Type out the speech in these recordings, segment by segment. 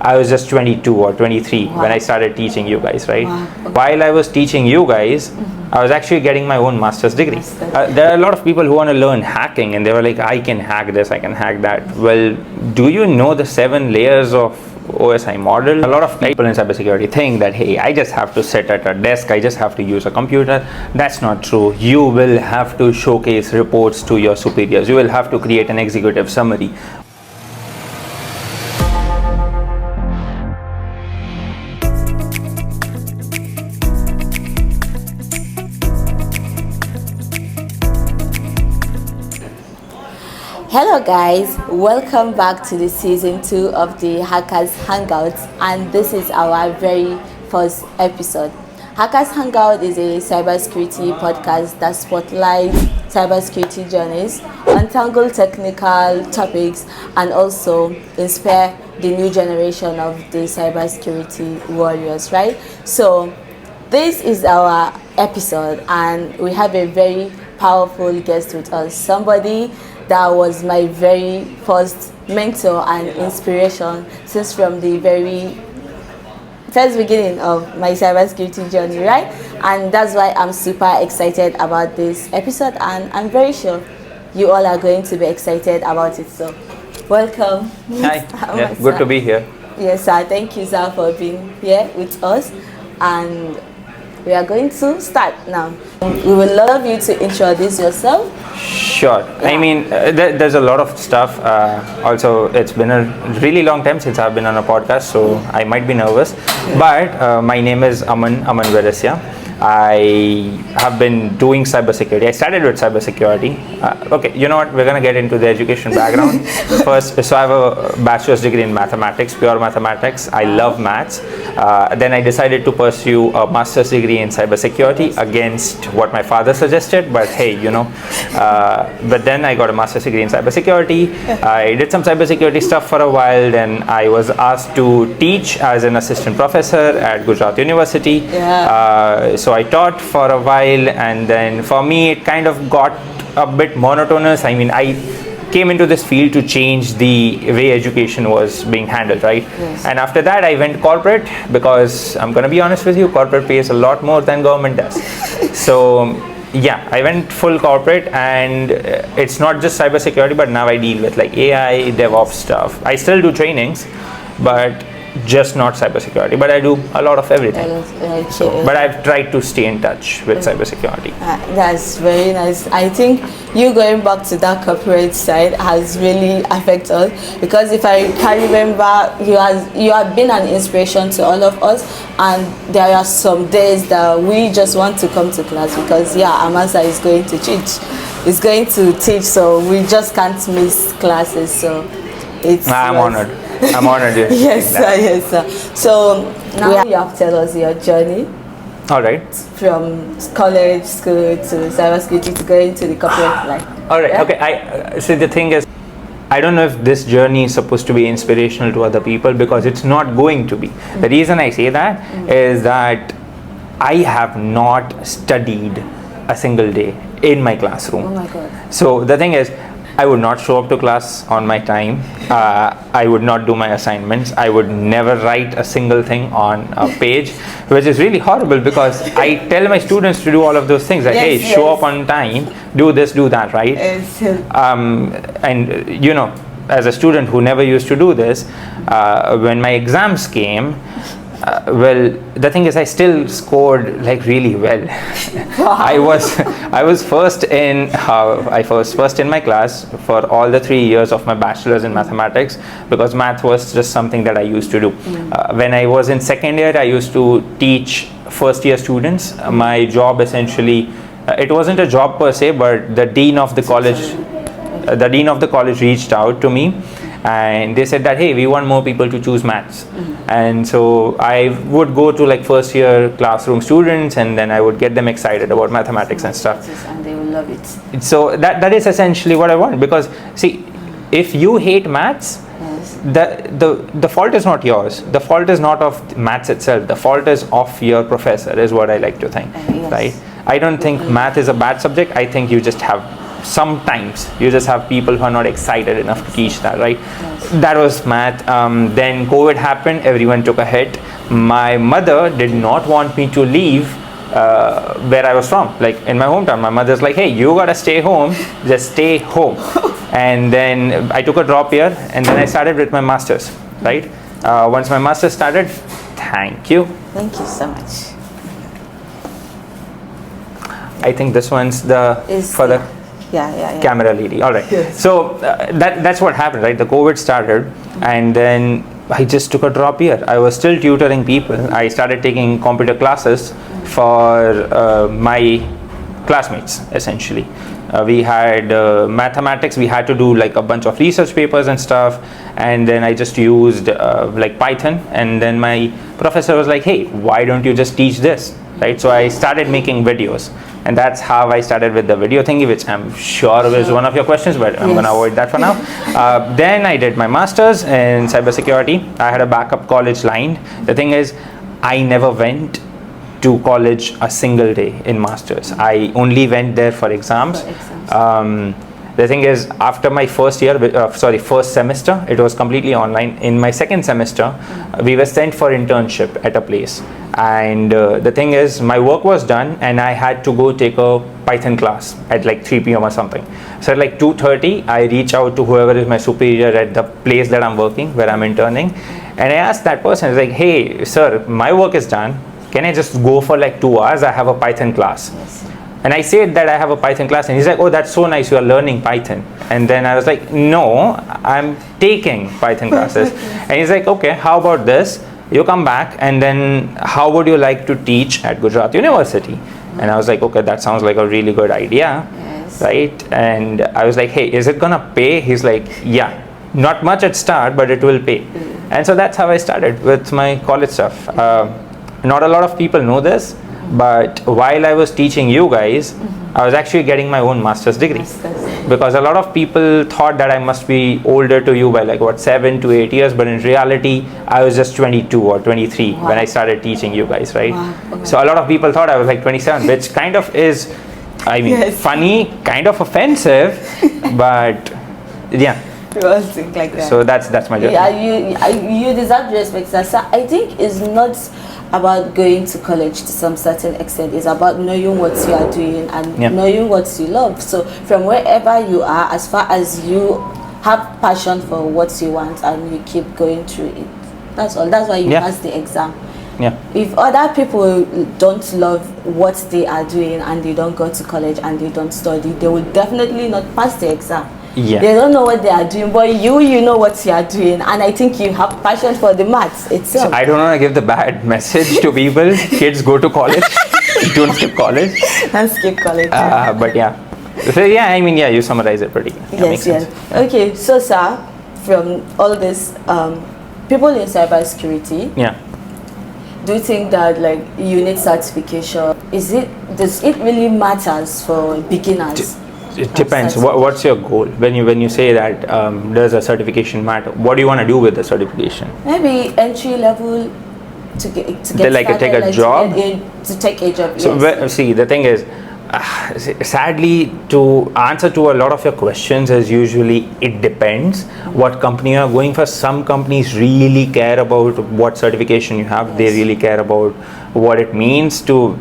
I was just 22 or 23 when I started teaching you guys, right? Okay. While I was teaching you guys, I was actually getting my own master's degree. There are a lot of people who want to learn hacking, and they were like, I can hack this, I can hack that. Well, do you know the 7 layers of OSI model? A lot of people in cybersecurity think that, hey, I just have to sit at a desk, I just have to use a computer. That's not true. You will have to showcase reports to your superiors. You will have to create an executive summary. Hello guys, welcome back to the season 2 of the Hackers Hangout, and this is our very first episode. Hackers Hangout is a cybersecurity podcast that spotlights cybersecurity journeys, untangle technical topics, and also inspire the new generation of the cybersecurity warriors, right? So this is our episode, and we have a very powerful guest with us, somebody that was my very first mentor and inspiration since from the very first beginning of my cybersecurity journey, right? And that's why I'm super excited about this episode, and I'm very sure you all are going to be excited about it. So welcome. Hi, yeah, good to be here. Yes, sir. Thank you, sir, for being here with us. And we are going to start now. We would love you to introduce yourself. Sure. Yeah. I mean, there's a lot of stuff. Also, it's been a really long time since I've been on a podcast, so I might be nervous. But my name is Aman Verasia. I have been doing cybersecurity. I started with cybersecurity. Okay, you know what? We're going to get into the education background first. So I have a bachelor's degree in mathematics, pure mathematics. I love maths. Then I decided to pursue a master's degree in cybersecurity against what my father suggested. But hey, you know. But then I got a master's degree in cybersecurity. I did some cybersecurity stuff for a while. Then I was asked to teach as an assistant professor at Gujarat University. Yeah. So I taught for a while, and then for me it kind of got a bit monotonous. I mean, I came into this field to change the way education was being handled, right? Yes. And after that I went corporate, because I'm going to be honest with you, corporate pays a lot more than government does. So yeah, I went full corporate, and it's not just cybersecurity, but now I deal with like AI, DevOps stuff. I still do trainings, but just not cybersecurity, but I do a lot of everything. So, but I've tried to stay in touch with cybersecurity. That's very nice. I think you going back to that corporate side has really affected us, because if I can remember, you have been an inspiration to all of us, and there are some days that we just want to come to class because Amasa is going to teach, so we just can't miss classes. So I'm honored. I'm honored. Yes, sir, yes, sir. So now you have to tell us your journey. All right. From college, school to cybersecurity to going to the corporate life. All right. Yeah? Okay. So the thing is, I don't know if this journey is supposed to be inspirational to other people, because it's not going to be. The reason I say that is that I have not studied a single day in my classroom. Oh my God. So the thing is, I would not show up to class on my time. I would not do my assignments. I would never write a single thing on a page, which is really horrible, because I tell my students to do all of those things. Like, hey, show up on time, do this, do that, right? Yes. And you know, as a student who never used to do this, when my exams came, well, the thing is, I still scored like really well. I was first in first in my class for all the 3 years of my bachelor's in mathematics, because math was just something that I used to do. When I was in second year, I used to teach first year students. My job essentially, it wasn't a job per se, but the dean of the college reached out to me, and they said that, hey, we want more people to choose maths. And so I would go to like first year classroom students, and then I would get them excited about mathematics and stuff, and they will love it. So that is essentially what I want, because see, if you hate maths, the fault is not yours. The fault is not of maths itself. The fault is of your professor, is what I like to think. Yes. Right? I don't think math is a bad subject. I think you just have sometimes you just have people who are not excited enough to teach that, right? Yes. That was math. Then COVID happened, everyone took a hit. My mother did not want me to leave where I was from, like in my hometown. My mother's like, hey, you gotta stay home, just stay home. And then I took a drop year, and then I started with my master's, right? Once my master's started, thank you. Thank you so much. I think this one's for the yeah. camera lady. All right. Yes. So that's what happened, right? The COVID started, and then I just took a drop year. I was still tutoring people. I started taking computer classes for my classmates, essentially. We had mathematics. We had to do like a bunch of research papers and stuff, and then I just used like Python. And then my professor was like, hey, why don't you just teach this, right? So I started making videos, and that's how I started with the video thingy, which I'm sure was one of your questions, but I'm gonna avoid that for now. Then I did my master's in cybersecurity. I had a backup college lined. The thing is, I never went to college a single day in masters. I only went there for exams. The thing is, after my first semester, it was completely online. In my second semester, we were sent for internship at a place. And the thing is, my work was done, and I had to go take a Python class at like 3 p.m. or something. So at like 2:30, I reach out to whoever is my superior at the place that I'm working, where I'm interning. And I asked that person, I was like, hey, sir, my work is done. Can I just go for like 2 hours? I have a Python class. Yes. And I said that I have a Python class, and he's like, oh, that's so nice, you are learning Python. And then I was like, no, I'm taking Python classes. And he's like, okay, how about this? You come back, and then how would you like to teach at Gujarat University? And I was like, okay, that sounds like a really good idea, right? And I was like, hey, is it gonna pay? He's like, yeah, not much at start, but it will pay. And so that's how I started with my college stuff. Not a lot of people know this, but while I was teaching you guys, I was actually getting my own master's degree. Because a lot of people thought that I must be older to you by like 7 to 8 years, but in reality, I was just 22 or 23 when I started teaching you guys, right? Okay. So a lot of people thought I was like 27, which kind of is, I mean, funny, kind of offensive, but yeah. We all think like that. So that's my job. Yeah, you deserve respect, sir. So I think it's not about going to college to some certain extent. It's about knowing what you are doing and knowing what you love. So from wherever you are, as far as you have passion for what you want and you keep going through it, that's all. That's why you pass the exam. Yeah. If other people don't love what they are doing and they don't go to college and they don't study, they will definitely not pass the exam. Yeah. They don't know what they are doing, but you know what you are doing, and I think you have passion for the maths itself. So I don't want to give the bad message to people. Kids, go to college. Don't skip college. And skip college. But yeah. So yeah, I mean, yeah, you summarize it pretty good. Yes. Okay, so sir, from all this, people in cybersecurity. Yeah. Do you think that like you need certification? Does it really matters for beginners? It depends. What's your goal when you say that? Does a certification matter? What do you want to do with the certification? Maybe entry level to get like started, take a job. To take a job. So yes. see, the thing is, sadly, to answer to a lot of your questions is usually it depends what company you are going for. Some companies really care about what certification you have. They really care about what it means to,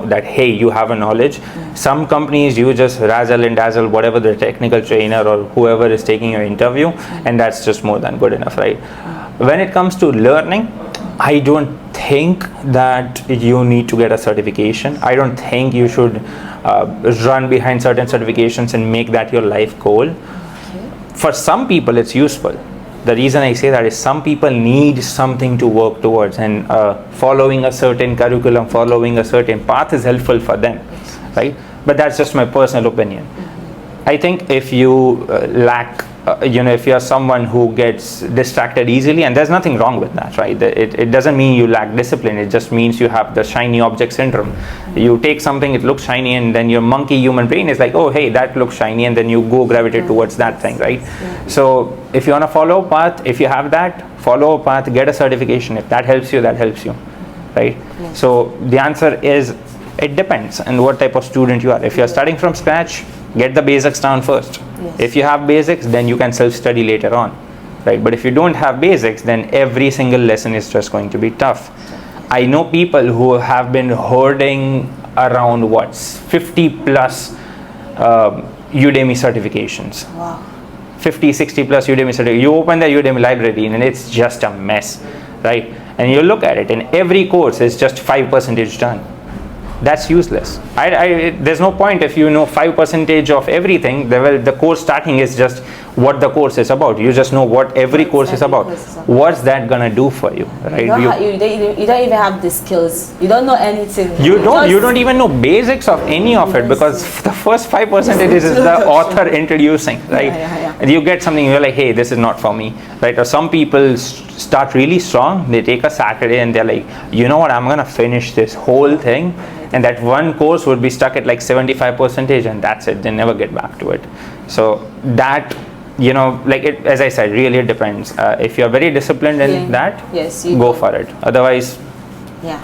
that hey, you have a knowledge. Some companies you just razzle and dazzle whatever the technical trainer or whoever is taking your interview, and that's just more than good enough, right? When it comes to learning, I don't think that you need to get a certification. I don't think you should run behind certain certifications and make that your life goal. For some people it's useful. The reason I say that is some people need something to work towards, and following a certain curriculum, following a certain path is helpful for them, right? But that's just my personal opinion. I think if you lack, if you're someone who gets distracted easily, and there's nothing wrong with that, right? It doesn't mean you lack discipline. It just means you have the shiny object syndrome. You take something, it looks shiny, and then your monkey human brain is like, oh, hey, that looks shiny, and then you go gravitate towards that thing, right? So if you want to follow a path, if you have that, follow a path, get a certification. If that helps you, right? So the answer is, it depends on what type of student you are. If you're starting from scratch, Get the basics down first. Yes. If you have basics, then you can self-study later on, right? But if you don't have basics, then every single lesson is just going to be tough. I know people who have been hoarding around 50 plus Udemy certifications. Wow. 50, 60 plus Udemy certifications. You open the Udemy library and it's just a mess, right? And you look at it, and every course is just 5% done. That's useless. There's no point if you know 5% of everything. The course starting is just what the course is about. You just know what every course is about. What's that gonna do for you, right? You don't even have the skills. You don't know anything. You don't even know basics of any of it, because the first 5% is the author introducing, right? And you get something, you're like, hey, this is not for me, right? Or some people start really strong. They take a Saturday and they're like, you know what, I'm gonna finish this whole thing. And that one course would be stuck at like 75%, and that's it. They never get back to it. So that, like it, as I said, really it depends. If you're very disciplined in that, yes, go for it. Otherwise,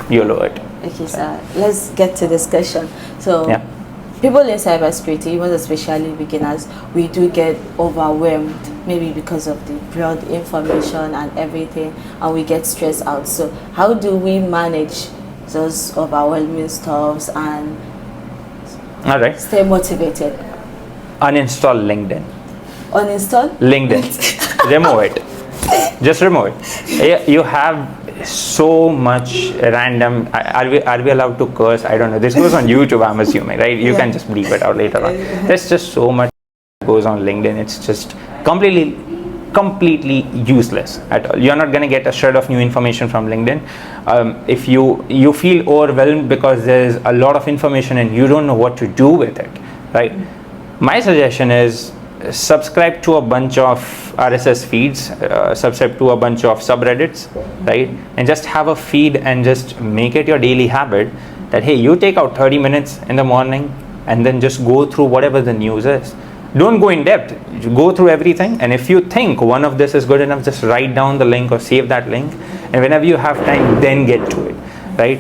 YOLO it. Okay, so let's get to discussion. So people in cybersecurity, even especially beginners, we do get overwhelmed, maybe because of the broad information and everything, and we get stressed out. So how do we manage those overwhelming stuffs and stay motivated? Uninstall LinkedIn. Uninstall? LinkedIn. Remove it. Just remove it. You have so much random. Are we allowed to curse? I don't know. This goes on YouTube, I'm assuming, right? You can just bleep it out later on. There's just so much that goes on LinkedIn. It's just completely useless at all. You're not going to get a shred of new information from LinkedIn. If you feel overwhelmed because there's a lot of information and you don't know what to do with it, right? My suggestion is subscribe to a bunch of RSS feeds, subscribe to a bunch of subreddits, right? And just have a feed and just make it your daily habit that, hey, you take out 30 minutes in the morning and then just go through whatever the news is. Don't go in depth, go through everything, and if you think one of this is good enough, just write down the link or save that link, and whenever you have time, then get to it, right?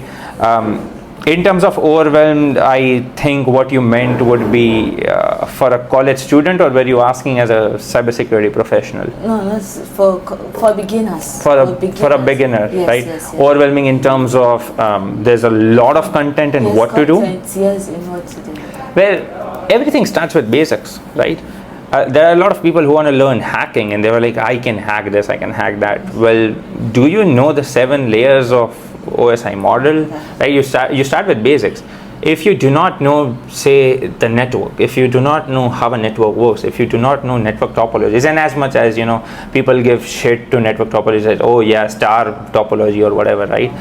In terms of overwhelmed, I think what you meant would be for a college student, or were you asking as a cybersecurity professional? No, that's for beginners. For a beginner, yes, right? Yes. Overwhelming in terms of there's a lot of content and what to do. Yes, in what to do. Well, everything starts with basics, right? There are a lot of people who want to learn hacking, and they were like, I can hack this, I can hack that. Well, do you know the 7 layers of OSI model? Right? You start with basics. If you do not know, say, the network, if you do not know how a network works, if you do not know network topologies, and as much as, people give shit to network topologies, that, oh yeah, star topology or whatever, right?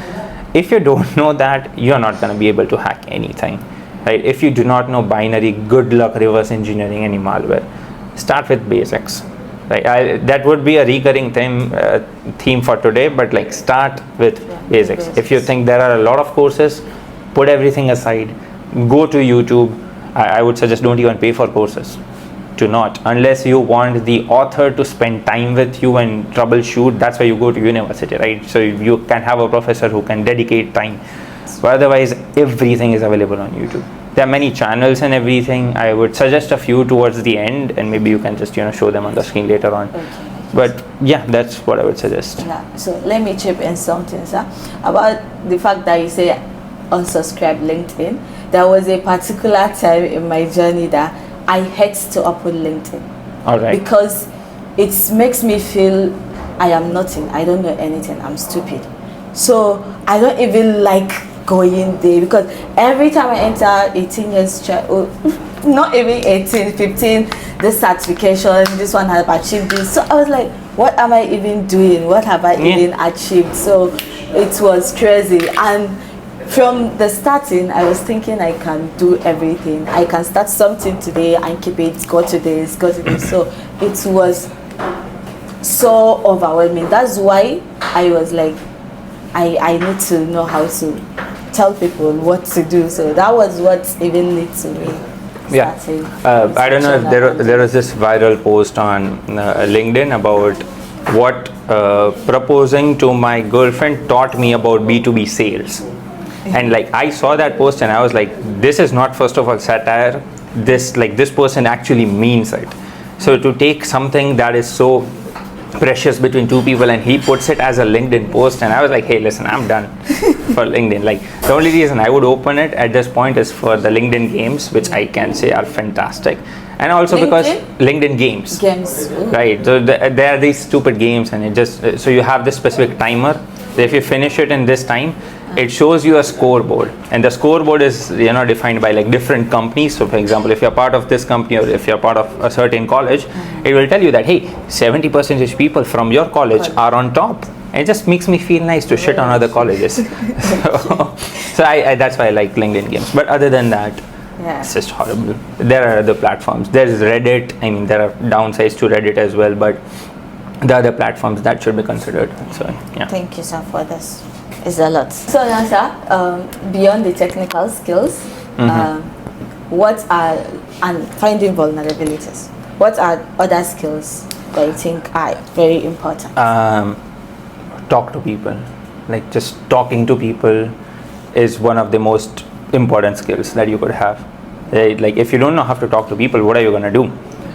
If you don't know that, you're not going to be able to hack anything. Right? If you do not know binary, good luck reverse engineering any malware. Start with basics. Right? That would be a recurring theme for today, but like start with basics. If you think there are a lot of courses, put everything aside. Go to YouTube. I would suggest don't even pay for courses. Do not, unless you want the author to spend time with you and troubleshoot. That's why you go to university, right? So you can have a professor who can dedicate time. But otherwise, everything is available on YouTube. There are many channels and everything. I would suggest a few towards the end, and maybe you can just show them on the screen later on. Okay. But yeah, that's what I would suggest. Yeah. So let me chip in something, sir, about the fact that you say unsubscribe LinkedIn. There was a particular time in my journey that I had to open LinkedIn. All right. Because it makes me feel I am nothing. I don't know anything. I'm stupid. So I don't even like going there, because every time I enter 18 years child, not even 18, 15, this certification, this one has achieved this. So I was like, what am I even doing? What have I even achieved? So it was crazy. And from the starting, I was thinking I can do everything. I can start something today and keep it, go to this, go to this. So it was so overwhelming. That's why I was like, I need to know how to tell people what to do. So that was what even led to me. I don't know if there was this viral post on LinkedIn about what proposing to my girlfriend taught me about B2B sales. And like I saw that post and I was like, this is not first of all satire, this person actually means it. So to take something that is so precious between two people and he puts it as a LinkedIn post, and I was like, hey, listen, I'm done for LinkedIn. Like, the only reason I would open it at this point is for the LinkedIn games, which I can say are fantastic, and also because LinkedIn games, right? So there are these stupid games, and it just, so you have this specific timer. If you finish it in this time, it shows you a scoreboard, and the scoreboard is defined by like different companies. So for example, if you're part of this company or if you're part of a certain college, it will tell you that, hey, 70% people from your college are on top. It just makes me feel nice to shit on other colleges. So I that's why I like LinkedIn games. But other than that, it's just horrible. There are other platforms. There's Reddit. I mean, there are downsides to Reddit as well, but the other platforms that should be considered. So yeah. Thank you, sir, for this. It's a lot. So now, sir, beyond the technical skills, what are, and finding vulnerabilities, what are other skills that you think are very important? Talk to people. Like, just talking to people is one of the most important skills that you could have. Right? Like, if you don't know how to talk to people, what are you going to do?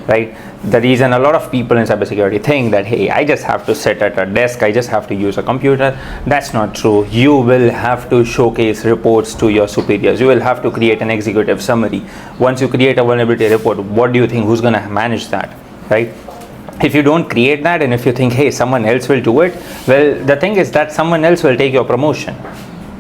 Right? The reason a lot of people in cybersecurity think that, hey, I just have to sit at a desk, I just have to use a computer. That's not true. You will have to showcase reports to your superiors. You will have to create an executive summary. Once you create a vulnerability report, what do you think? Who's going to manage that? Right? If you don't create that, and if you think, hey, someone else will do it, well, the thing is that someone else will take your promotion.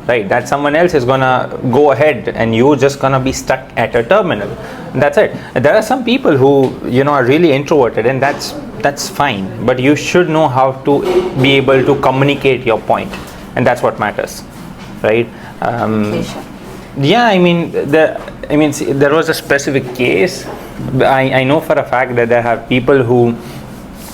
Right, that someone else is gonna go ahead and you're just gonna be stuck at a terminal. That's it. There are some people who are really introverted, and that's fine, but you should know how to be able to communicate your point, and that's what matters, right? Yeah, I mean, there was a specific case. I know for a fact that there are people who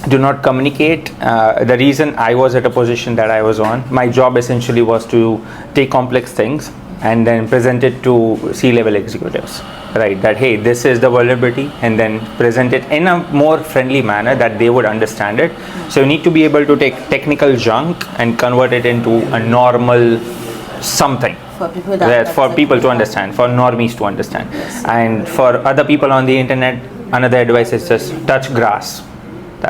do not communicate. The reason I was at a position that I was on, my job essentially was to take complex things and then present it to C-level executives, right? That, hey, this is the vulnerability, and then present it in a more friendly manner that they would understand it. So you need to be able to take technical junk and convert it into a normal something. For people to understand, for normies to understand. Yes. And for other people on the internet, another advice is just touch grass.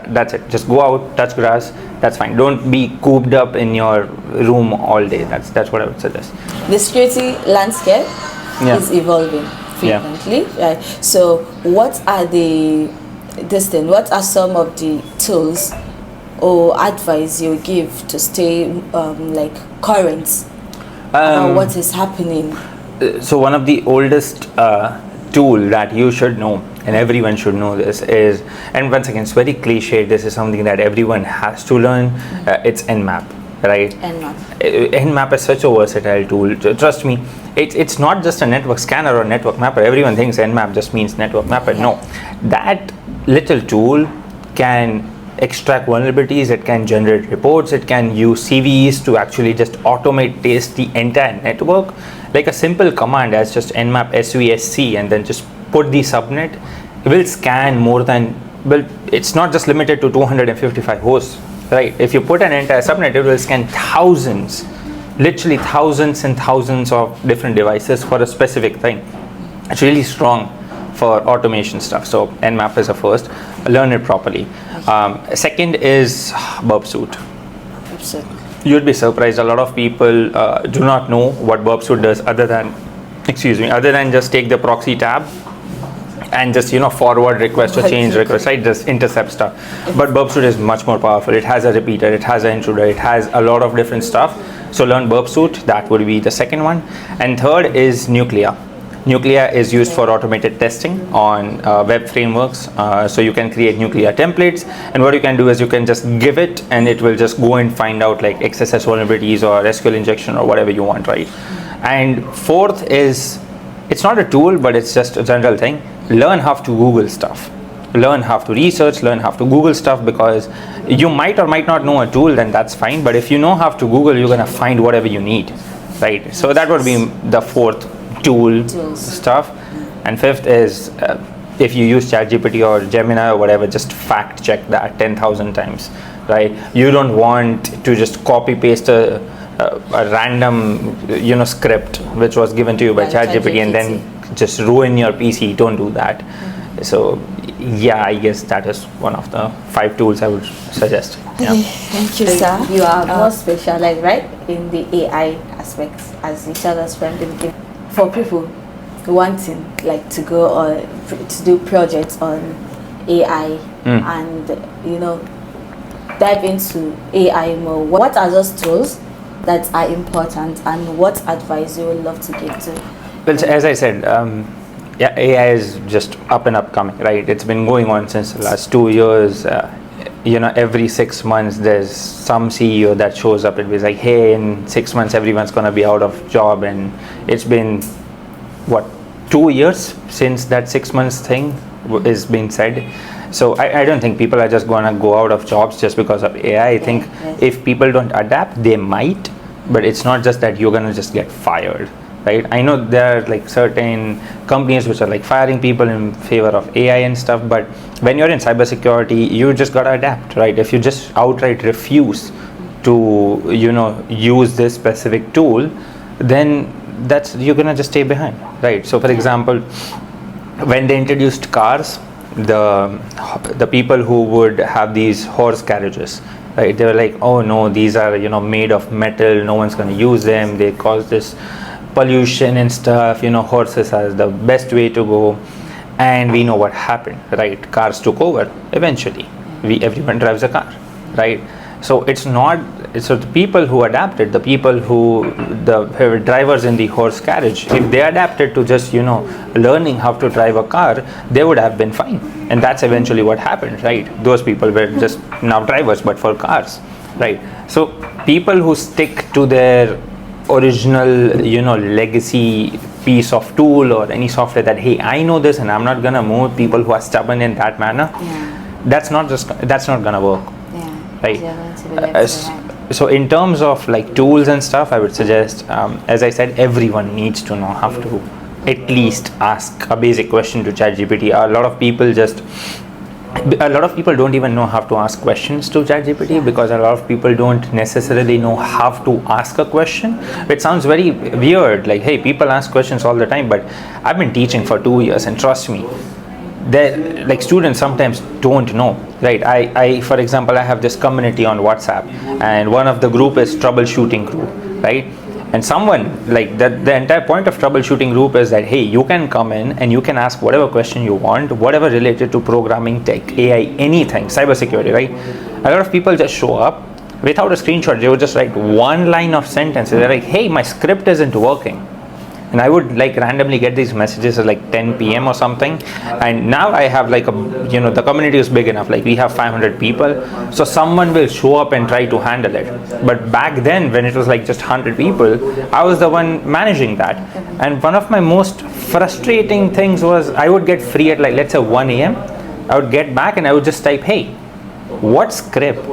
That's it. Just go out, touch grass. That's fine. Don't be cooped up in your room all day. That's what I would suggest. The security landscape is evolving frequently. Right? So, what are what are some of the tools or advice you give to stay current about what is happening? So, one of the oldest tool that you should know, and everyone should know this, is, and once again, it's very cliche, this is something that everyone has to learn, it's Nmap, right? Nmap is such a versatile tool. Trust me, it's not just a network scanner or network mapper. Everyone thinks Nmap just means network mapper. No, that little tool can extract vulnerabilities, it can generate reports, it can use CVEs to actually just automate test the entire network. Like a simple command as just nmap svsc and then just put the subnet, will scan more than, well, it's not just limited to 255 hosts, right? If you put an entire subnet, it will scan thousands, literally thousands and thousands of different devices for a specific thing. It's really strong for automation stuff. So Nmap is a first. Learn it properly. Second is burp suite. You'd be surprised. A lot of people do not know what burp suite does other than just take the proxy tab and just forward request or change request, right? Just intercept stuff. But burp suite is much more powerful. It has a repeater, it has an intruder, it has a lot of different stuff. So learn burp suite. That would be the second one. And third is Nuclear. Nuclear is used for automated testing on web frameworks. So you can create Nuclear templates, and what you can do is you can just give it and it will just go and find out like XSS vulnerabilities or SQL injection or whatever you want, right? And fourth is, it's not a tool, but it's just a general thing. Learn how to Google stuff. Learn how to research, learn how to Google stuff, because you might or might not know a tool, then that's fine. But if you know how to Google, you're gonna find whatever you need, right? So that would be the fourth tool stuff. And fifth is if you use ChatGPT or Gemini or whatever, just fact check that 10,000 times, right? You don't want to just copy paste a random script which was given to you by ChatGPT and then just ruin your PC. Don't do that. So yeah, I guess that is one of the 5 tools I would suggest. Yeah. Thank you, sir. You are more specialized, right, in the AI aspects, as you tell us from the beginning. For people wanting like to go or to do projects on AI and dive into AI more, what are those tools that are important, and what advice you would love to give to? Well, as I said, yeah, AI is just up and upcoming, right? It's been going on since the last 2 years. Every 6 months there's some CEO that shows up and is like, hey, in 6 months everyone's gonna be out of job, and it's been 2 years since that 6 months thing is being said. So I don't think people are just gonna go out of jobs just because of AI. I think if people don't adapt, they might, but it's not just that you're gonna just get fired, right? I know there are like certain companies which are like firing people in favor of AI and stuff, but when you're in cybersecurity, you just gotta adapt, right? If you just outright refuse to use this specific tool, then you're gonna just stay behind, right? So for example, when they introduced cars, the people who would have these horse carriages, right, they were like, oh no, these are made of metal, no one's going to use them, they cause this pollution and stuff, horses are the best way to go. And we know what happened, right? Cars took over eventually. Everyone drives a car, right? So the people who adapted, the drivers in the horse carriage, if they adapted to just learning how to drive a car, they would have been fine. And that's eventually what happened, right? Those people were just now drivers, but for cars, right? So people who stick to their original legacy piece of tool or any software, that hey, I know this and I'm not gonna move, people who are stubborn in that manner, that's not gonna work. Right. So in terms of like tools and stuff, I would suggest, as I said, everyone needs to know how to at least ask a basic question to ChatGPT. A lot of people don't even know how to ask questions to ChatGPT, because a lot of people don't necessarily know how to ask a question. It sounds very weird, like, hey, people ask questions all the time, but I've been teaching for 2 years, and trust me, like students sometimes don't know, right? I for example, I have this community on WhatsApp, and one of the group is troubleshooting group, right? And someone like that, the entire point of troubleshooting group is that hey, you can come in and you can ask whatever question you want, whatever related to programming, tech, AI, anything, cybersecurity, right? A lot of people just show up without a screenshot. They would just write one line of sentence. They're like, hey, my script isn't working. And I would like randomly get these messages at like 10 p.m. or something. And now I have like the community is big enough, like we have 500 people. So someone will show up and try to handle it. But back then, when it was like just 100 people, I was the one managing that. And one of my most frustrating things was I would get free at like, let's say 1 a.m. I would get back and I would just type, hey, what script?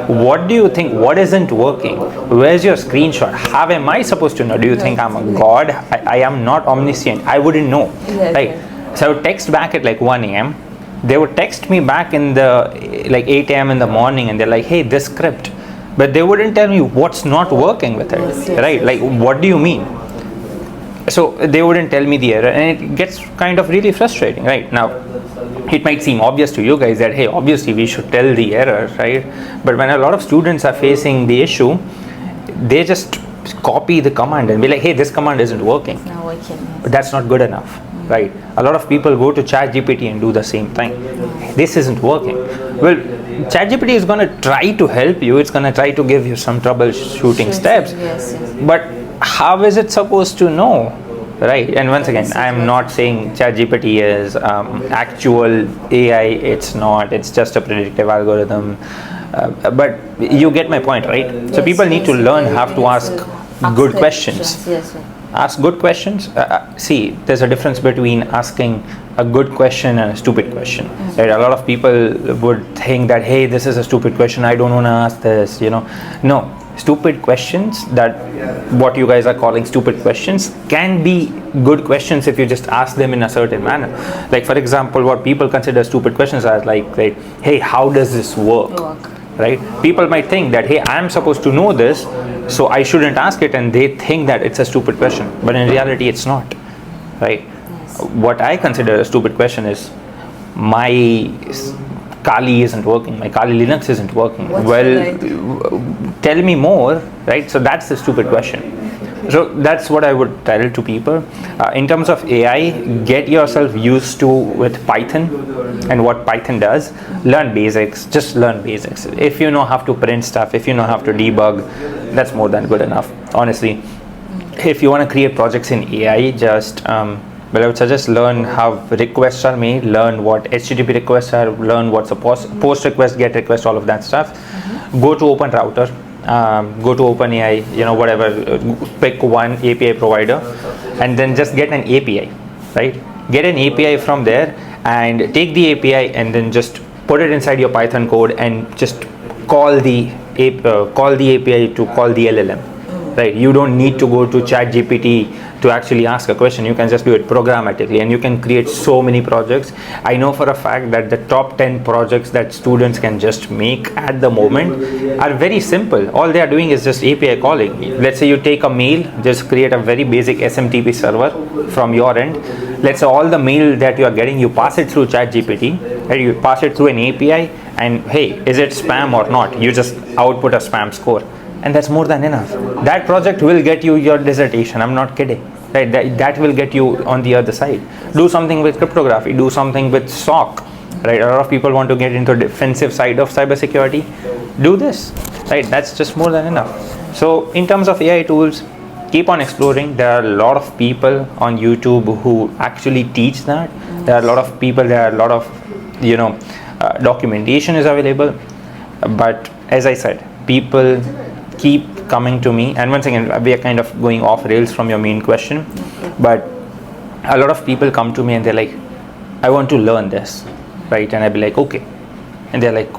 What do you think? What isn't working? Where's your screenshot? How am I supposed to know? Do you think I'm a god? I am not omniscient. I wouldn't know, right? So I would text back at like 1 a.m. They would text me back in the like 8 a.m. in the morning, and they're like, hey, this script. But they wouldn't tell me what's not working with it, right? Like, what do you mean? So they wouldn't tell me the error, and it gets kind of really frustrating, right? Now, it might seem obvious to you guys that, hey, obviously we should tell the error, right? But when a lot of students are facing the issue, they just copy the command and be like, hey, this command isn't working. It's not working. But that's not good enough, right? A lot of people go to ChatGPT and do the same thing. This isn't working. Well, ChatGPT is going to try to help you. It's going to try to give you some troubleshooting steps. Yes. But how is it supposed to know? Right, and once again, I'm not saying ChatGPT is actual AI. It's not. It's just a predictive algorithm. But you get my point, right? So people need to learn how to ask good questions. Yes. Ask good questions. See, there's a difference between asking a good question and a stupid question. Right? A lot of people would think that, hey, this is a stupid question, I don't want to ask this. No. Stupid questions, that what you guys are calling stupid questions, can be good questions if you just ask them in a certain manner. Like, for example, what people consider stupid questions are like, hey, how does this work? Right? People might think that, hey, I'm supposed to know this, so I shouldn't ask it, and they think that it's a stupid question. But in reality, it's not. Right? What I consider a stupid question is, my Kali isn't working, my Kali Linux isn't working. Tell me more, right? So that's the stupid question. So that's what I would tell to people. In terms of AI, get yourself used to with Python and what Python does. Learn basics, just learn basics. If you know how to print stuff, if you know how to debug, that's more than good enough, honestly. If you want to create projects in AI, just I would suggest learn how requests are made, learn what HTTP requests are, learn what's a post request, get request, all of that stuff. Go to Open Router, go to OpenAI, whatever, pick one API provider, and then just get an API, right? Get an API from there and take the API and then just put it inside your Python code and just call the API to call the LLM. Right, you don't need to go to ChatGPT to actually ask a question. You can just do it programmatically, and you can create so many projects. I know for a fact that the top 10 projects that students can just make at the moment are very simple. All they are doing is just API calling. Let's say you take a mail, just create a very basic SMTP server from your end. Let's say all the mail that you are getting, you pass it through ChatGPT, right? You pass it through an API, and hey, is it spam or not? You just output a spam score. And that's more than enough. That project will get you your dissertation. I'm not kidding. Right? That will get you on the other side. Do something with cryptography. Do something with SOC. Right? A lot of people want to get into the defensive side of cybersecurity. Do this. Right? That's just more than enough. So in terms of AI tools, keep on exploring. There are a lot of people on YouTube who actually teach that. There are a lot of people. There are a lot of documentation is available. But as I said, people keep coming to me, and once again we are kind of going off rails from your main question, but a lot of people come to me and they're like, I want to learn this, right? And I'll be like, okay. And they're like,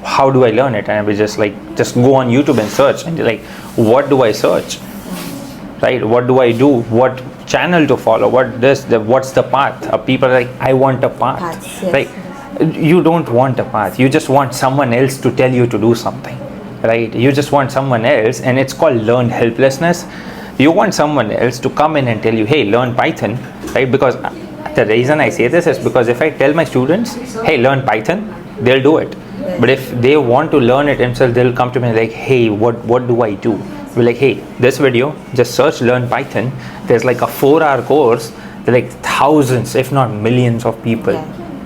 how do I learn it? And I'll be just like, just go on YouTube and search. And they're like, what do I search, right? What do I do? What channel to follow? What's the path? People are like, I want a path, yes. Right? You don't want a path. You just want someone else to tell you to do something. Right? You just want someone else, and it's called learned helplessness. You want someone else to come in and tell you, hey, learn Python, right? Because the reason I say this is because if I tell my students, hey, learn Python, they'll do it. But if they want to learn it themselves, they'll come to me like, hey, what do I do? We're like, hey, this video, just search learn Python. There's like a 4-hour course. There are like thousands, if not millions of people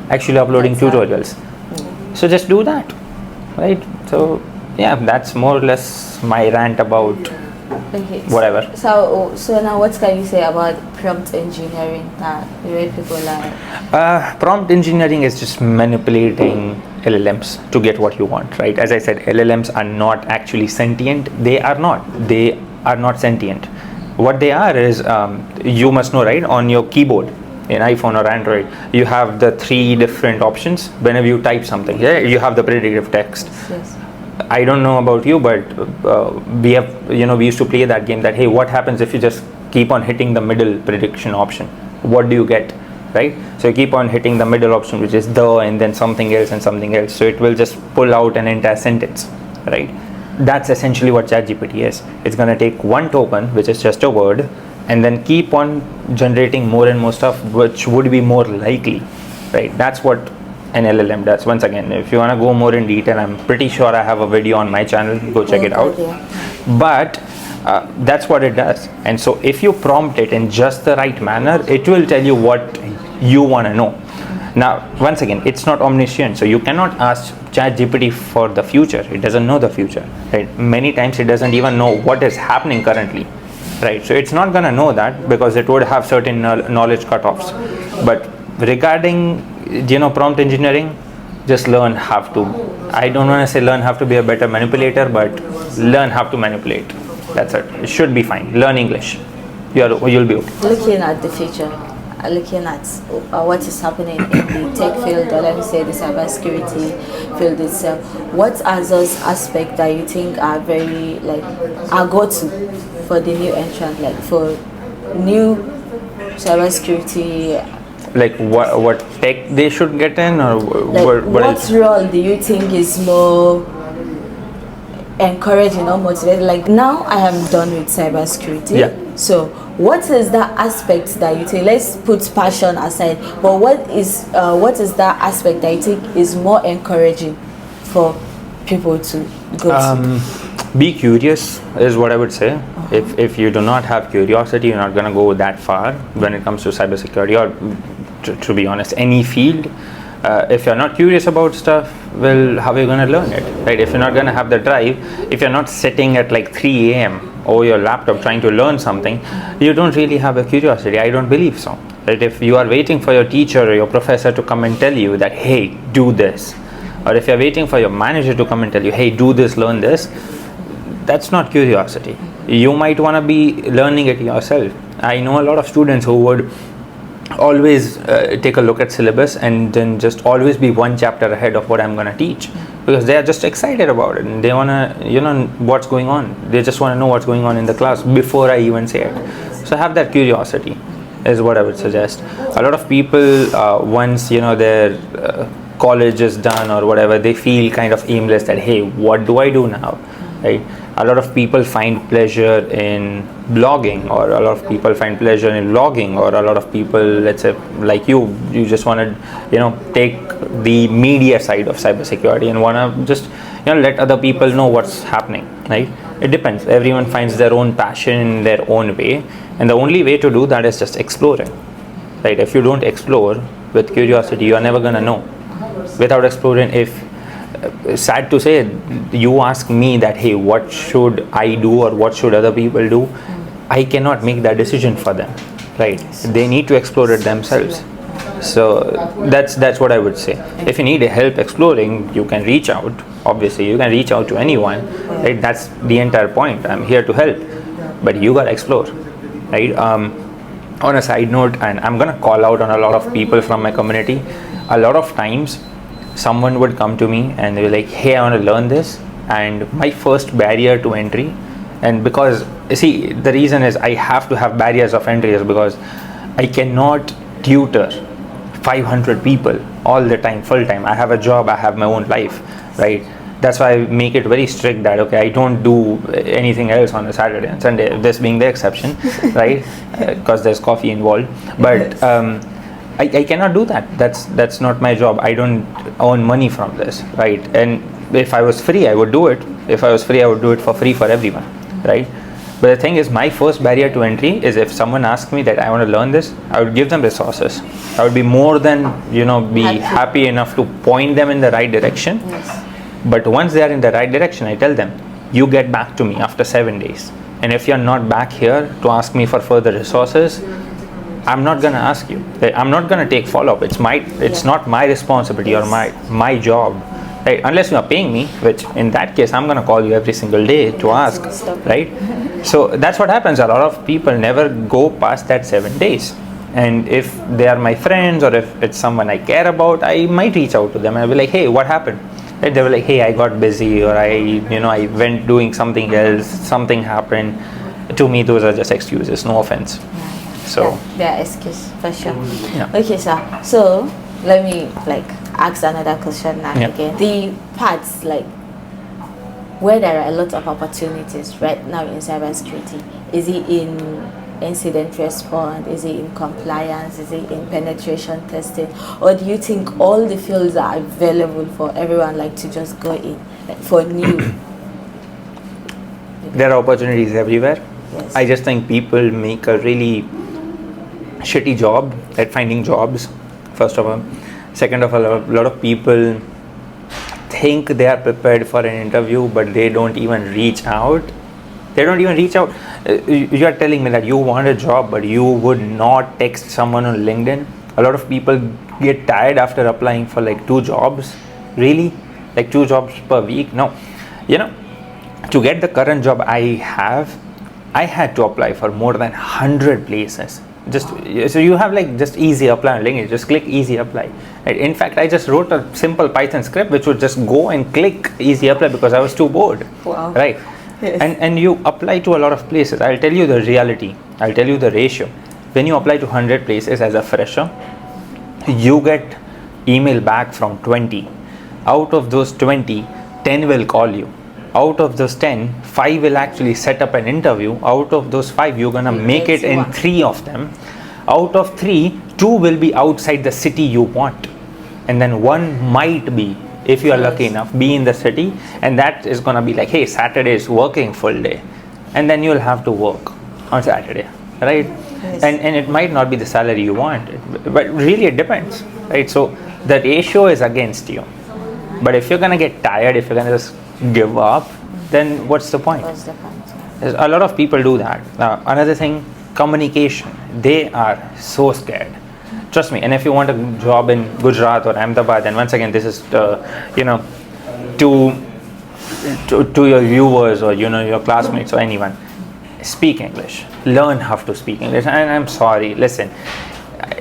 actually uploading tutorials. So just do that, right? So yeah, that's more or less my rant about whatever. So now what can you say about prompt engineering that the way people like? Prompt engineering is just manipulating LLMs to get what you want, right? As I said, LLMs are not actually sentient. They are not sentient. What they are is, you must know, right? On your keyboard in iPhone or Android, you have the 3 different options. Whenever you type something, you have the predictive text. Yes. I don't know about you, but we used to play that game that, hey, what happens if you just keep on hitting the middle prediction option? What do you get, right? So you keep on hitting the middle option, which is the, and then something else and something else. So it will just pull out an entire sentence, right? That's essentially what ChatGPT is. It's going to take one token, which is just a word, and then keep on generating more and more stuff, which would be more likely, right? That's what an LLM does. Once again, if you want to go more in detail, I'm pretty sure I have a video on my channel. Go check it out. But that's what it does. And so if you prompt it in just the right manner, it will tell you what you want to know. Now, once again, it's not omniscient, so you cannot ask ChatGPT for the future. It doesn't know the future, right? Many times it doesn't even know what is happening currently, right? So it's not going to know that because it would have certain knowledge cutoffs. But regarding prompt engineering, just learn how to, I don't want to say learn how to be a better manipulator, but learn how to manipulate. That's it. It should be fine. Learn English. You'll be okay. Looking at the future, looking at what is happening in the tech field, or let me say the cybersecurity field itself, what are those aspects that you think are very are go-to for the new entrant, for new cybersecurity? Like what tech they should get in, or what role do you think is more encouraging or motivating? Like now I am done with cybersecurity. Yeah. So what is that aspect that you think, let's put passion aside, but what is that aspect that you think is more encouraging for people to go to? Be curious is what I would say. If you do not have curiosity, you're not going to go that far when it comes to cybersecurity, or to be honest, any field. If you're not curious about stuff, well, how are you going to learn it, right? If you're not going to have the drive, if you're not sitting at like 3 a.m. over your laptop trying to learn something, you don't really have a curiosity. I don't believe so. Right? If you are waiting for your teacher or your professor to come and tell you that, hey, do this, or if you're waiting for your manager to come and tell you, hey, do this, learn this, that's not curiosity. You might want to be learning it yourself. I know a lot of students who would always take a look at syllabus and then just always be one chapter ahead of what I'm going to teach, because they are just excited about it and they want to, what's going on. They just want to know what's going on in the class before I even say it. So have that curiosity is what I would suggest. A lot of people, once their college is done or whatever, they feel kind of aimless that, hey, what do I do now, right? A lot of people find pleasure in blogging, or a lot of people find pleasure in logging, or a lot of people, let's say like you just want to take the media side of cybersecurity and want to just let other people know what's happening, right? It depends. Everyone finds their own passion in their own way, and the only way to do that is just exploring, right? If you don't explore with curiosity, you are never going to know. Without exploring, sad to say, you ask me that, hey, what should I do or what should other people do, I cannot make that decision for them, right? They need to explore it themselves. So that's what I would say. If you need help exploring, you can reach out. Obviously you can reach out to anyone, right? That's the entire point. I'm here to help, but you gotta explore, right? On a side note, and I'm gonna call out on a lot of people from my community, a lot of times someone would come to me and they were like, hey, I want to learn this, and my first barrier to entry, and because see, the reason is I have to have barriers of entry is because I cannot tutor 500 people all the time, full time. I have a job, I have my own life, right? That's why I make it very strict that, okay, I don't do anything else on a Saturday and Sunday, this being the exception, right? Because there's coffee involved. But I cannot do that. That's not my job. I don't earn money from this, right? And if I was free, I would do it. If I was free, I would do it for free for everyone, right? But the thing is, my first barrier to entry is if someone asks me that I want to learn this, I would give them resources. I would be more than, be happy enough to point them in the right direction. Yes. But once they are in the right direction, I tell them, you get back to me after 7 days. And if you're not back here to ask me for further resources, I'm not going to ask you. I'm not going to take follow-up. It's not my responsibility or my job. Right? Unless you are paying me, which in that case, I'm going to call you every single day to ask, right? So that's what happens. A lot of people never go past that 7 days. And if they are my friends or if it's someone I care about, I might reach out to them and I'll be like, hey, what happened? Right? They were like, hey, I got busy, or I went doing something else, something happened. To me, those are just excuses, no offense. So they are excuses for sure. Yeah. Okay, sir. So let me ask another question now again. The parts where there are a lot of opportunities right now in cybersecurity, is it in incident response, is it in compliance, is it in penetration testing, or do you think all the fields are available for everyone to just go in for new? There are opportunities everywhere. Yes. I just think people make a really shitty job at finding jobs, first of all. Second of all, a lot of people think they are prepared for an interview, but they don't even reach out. You are telling me that you want a job, but you would not text someone on LinkedIn. A lot of people get tired after applying for 2 jobs. Really? 2 jobs per week? No. To get the current job I have, I had to apply for more than 100 places. So you have just easy apply on LinkedIn, just click easy apply. Right? In fact, I just wrote a simple Python script which would just go and click easy apply because I was too bored. Wow. Right? Yes. And you apply to a lot of places. I'll tell you the reality. I'll tell you the ratio. When you apply to 100 places as a fresher, you get email back from 20. Out of those 20, 10 will call you. out of those 10, 5 will actually set up an interview. Out of those 5, you're gonna make it in 3 of them. Out of 3, 2 will be outside the city you want, and then 1 might be, if you are lucky enough, be in the city, and that is gonna be like, hey, Saturday is working full day, and then you'll have to work on Saturday, right? Yes. And it might not be the salary you want, but really it depends, right? So the ratio is against you. But if you're gonna get tired, if you're gonna just give up, then what's the point? What's the point? A lot of people do that. Another thing, communication. They are so scared. Trust me. And if you want a job in Gujarat or Ahmedabad, and once again, this is to your viewers or your classmates or anyone, speak English. Learn how to speak English. And I'm sorry, listen.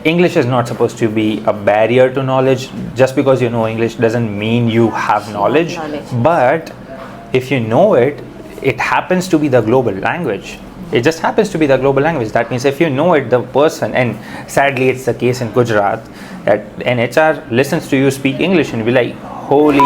English is not supposed to be a barrier to knowledge. Just because you know English doesn't mean you have knowledge. But if you know it, it happens to be the global language. It just happens to be the global language. That means if you know it, the person, and sadly it's the case in Gujarat, that an HR listens to you speak English and be like, holy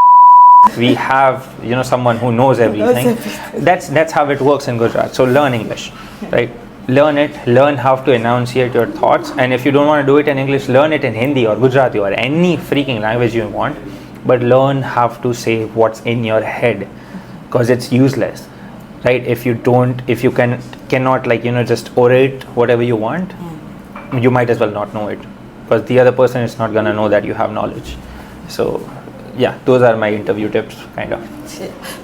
we have someone who knows everything. That's how it works in Gujarat. So learn English, right? Learn it, learn how to enunciate your thoughts, and if you don't want to do it in English, learn it in Hindi or Gujarati or any freaking language you want, but learn how to say what's in your head, because it's useless, right? If you cannot just orate whatever you want, you might as well not know it, because the other person is not gonna know that you have knowledge. So yeah, those are my interview tips, kind of.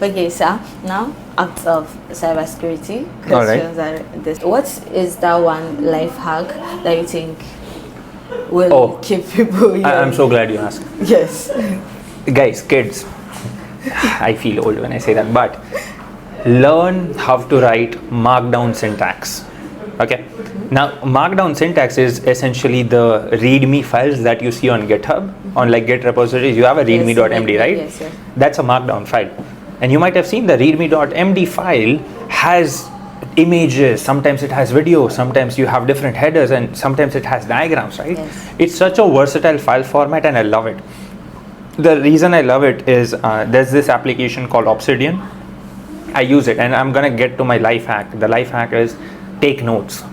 Okay, so now out of cybersecurity questions are this. What is that one life hack that you think will keep people? I'm so glad you asked. Yes. Guys, kids, I feel old when I say that, but learn how to write markdown syntax. Okay. Now, markdown syntax is essentially the README files that you see on GitHub, on like Git repositories. You have a readme.md, right? Yes. That's a markdown file. And you might have seen the readme.md file has images, sometimes it has video, sometimes you have different headers, and sometimes it has diagrams, right? Yes. It's such a versatile file format, and I love it. The reason I love it is there's this application called Obsidian. I use it, and I'm gonna get to my life hack. The life hack is take notes,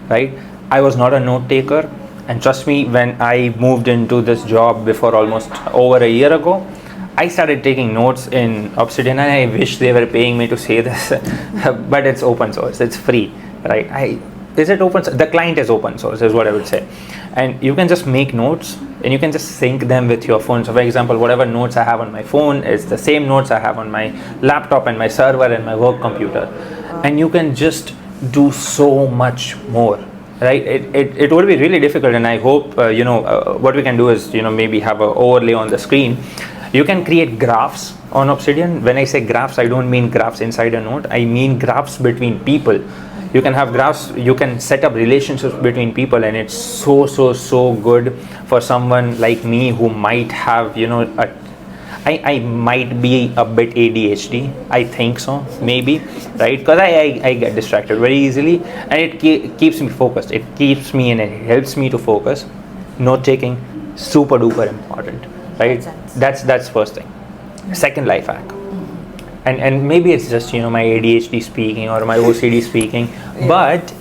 right? I was not a note taker, and trust me, when I moved into this job before almost over a year ago, I started taking notes in Obsidian, and I wish they were paying me to say this, but it's open source, it's free, right? Is it open source? The client is open source, is what I would say. And you can just make notes, and you can just sync them with your phone. So for example, whatever notes I have on my phone is the same notes I have on my laptop and my server and my work computer. And you can just do so much more, right? It would be really difficult, and I hope what we can do is maybe have an overlay on the screen. You can create graphs on Obsidian. When I say graphs, I don't mean graphs inside a node. I mean graphs between people. You can have graphs, you can set up relationships between people, and it's so good for someone like me who might have I might be a bit ADHD. I think so, maybe, right? Because I get distracted very easily, and it keeps me focused. It keeps me and it helps me to focus. Note taking, super duper important, right? That's first thing. Second life hack, and maybe it's just my ADHD speaking or my OCD speaking, but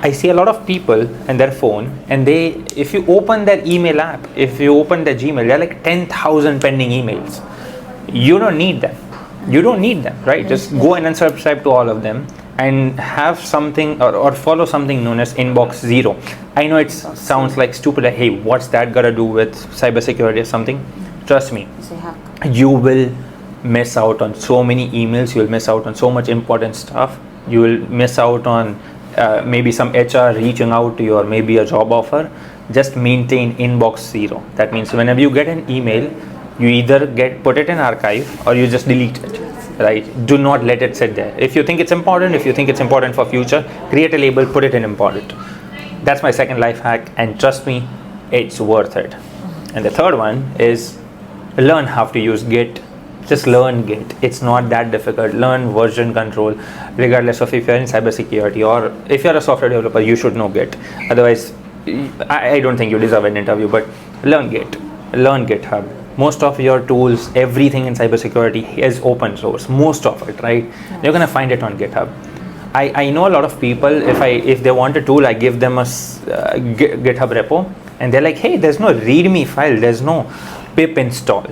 I see a lot of people and their phone, and if you open their email app, if you open their Gmail, there are like 10,000 pending emails. You don't need them. You don't need them, right? Just go and unsubscribe to all of them and have something or follow something known as inbox zero. I know it sounds like stupid, like, hey, what's that got to do with cybersecurity or something? Trust me, you will miss out on so many emails. You will miss out on so much important stuff. You will miss out on maybe some HR reaching out to you, or maybe a job offer. Just maintain inbox zero. That means whenever you get an email, you either put it in archive or you just delete it, right? Do not let it sit there. If you think it's important, if you think it's important for future, create a label, put it in important. That's my second life hack, and trust me, it's worth it. And the third one is learn how to use Git. Just learn Git. It's not that difficult. Learn version control, regardless of if you're in cybersecurity or if you're a software developer, you should know Git. Otherwise, I don't think you deserve an interview, but learn Git. Learn GitHub. most of your tools, everything in cybersecurity is open source, most of it, right? You're going to find it on GitHub. I know a lot of people, if they want a tool, I give them a GitHub repo, and they're like, hey, there's no readme file, there's no pip install.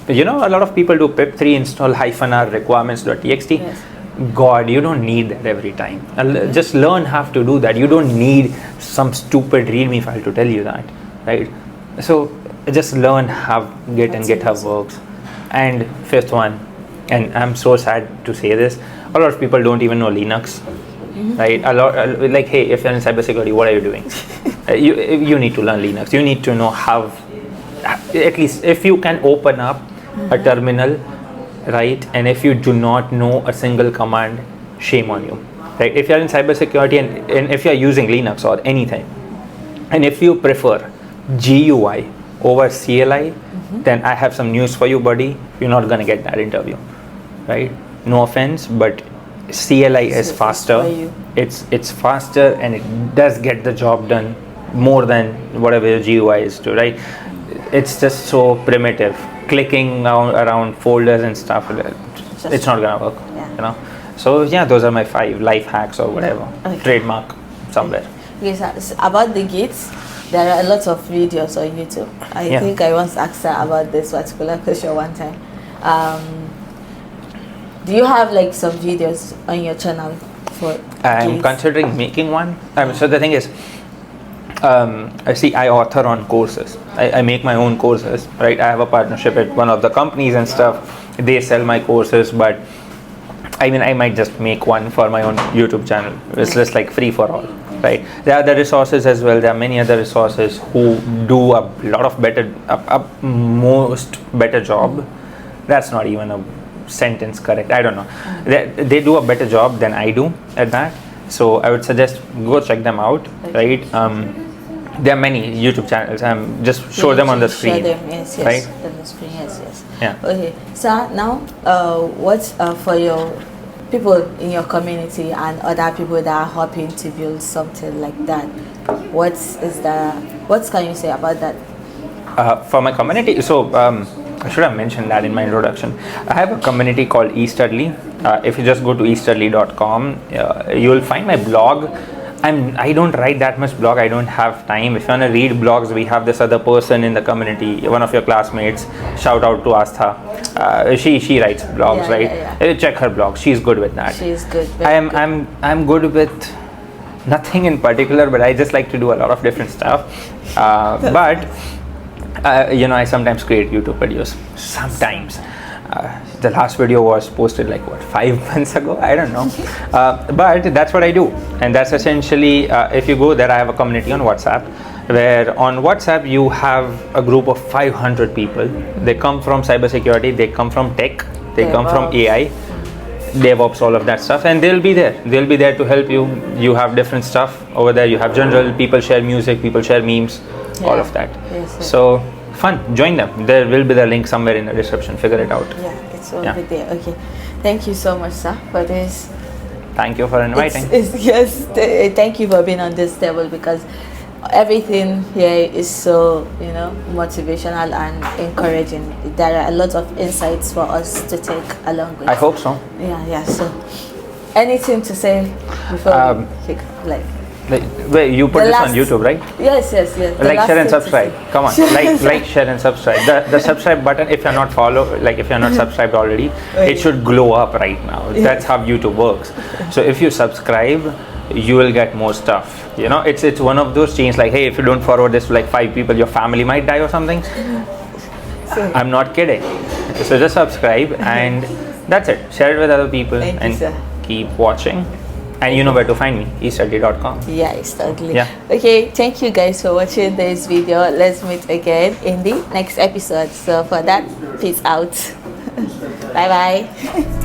You know, a lot of people do pip3 install -r requirements.txt. Yes. God, you don't need that every time. Just learn how to do that. You don't need some stupid readme file to tell you that, right? So just learn how Git and GitHub works. And fifth one, and I'm so sad to say this, a lot of people don't even know Linux, right? A lot, like, hey, if you're in cybersecurity, what are you doing? You need to learn Linux. You need to know how, at least if you can open up a terminal, right? And if you do not know a single command, shame on you, right? If you're in cybersecurity and if you're using Linux or anything, and if you prefer GUI over CLI, then I have some news for you, buddy. You're not gonna get that interview, right? No offense, but CLI is faster. It's faster and it does get the job done more than whatever your GUI is to, right? It's just so primitive. Clicking around folders and stuff, it's not gonna work, you know. So yeah, those are my 5 life hacks or whatever. Trademark somewhere. Yes, about the Gits, there are a lot of videos on YouTube. I think I once asked her about this particular question one time. Do you have like some videos on your channel for I'm Gits? considering making one. So the thing is, I author on courses. I make my own courses, right? I have a partnership with one of the companies and stuff. They sell my courses, but I mean, I might just make one for my own YouTube channel. It's just like free for all, right? There are other resources as well. There are many other resources who do a lot of most better job. That's not even a sentence correct. I don't know. They do a better job than I do at that. So I would suggest go check them out, right? There are many YouTube channels. Just show them on the screen. Show them, yes, right? On the screen, yes. Yeah. Okay. So now, what's for your people in your community and other people that are hoping to build something like that? What can you say about that? For my community, so I should have mentioned that in my introduction. I have a community called eStudly. If you just go to eStudly.com, you will find my blog. I don't write that much blog. I don't have time. If you want to read blogs, we have this other person in the community, one of your classmates. Shout out to Astha. She writes blogs, right? Yeah. Check her blog. She's good with that. She's good. I'm good with nothing in particular, but I just like to do a lot of different stuff. But you know, I sometimes create YouTube videos. Sometimes. The last video was posted like 5 months ago, I don't know, but that's what I do. And that's essentially, if you go there, I have a community on WhatsApp, where on WhatsApp you have a group of 500 people. They come from cybersecurity, they come from tech, they come from AI, DevOps, all of that stuff, and they'll be there to help you. You have different stuff over there. You have general, people share music, people share memes, all of that. Yes. So fun, join them. There will be the link somewhere in the description. Figure it out. Yeah, it's over there. Okay, thank you so much, sir, for this. Thank you for inviting. Yes, thank you for being on this table, because everything here is so, you know, motivational and encouraging. There are a lot of insights for us to take along with. I hope so. Yeah. So, anything to say before we kick? Wait, you put this on YouTube, right? Yes. Like, share and subscribe. Come on, like, share and subscribe. The subscribe button, if you're not if you're not subscribed already, it should glow up right now. That's how YouTube works. So if you subscribe, you will get more stuff. You know, it's one of those chains. Like, hey, if you don't forward this to like 5 people, your family might die or something. I'm not kidding. So just subscribe, and that's it. Share it with other people. Thank you, sir. Keep watching. And you know where to find me, eStudly.com. Yeah, eStudly. Yeah. Okay, thank you guys for watching this video. Let's meet again in the next episode. So for that, peace out. Bye-bye.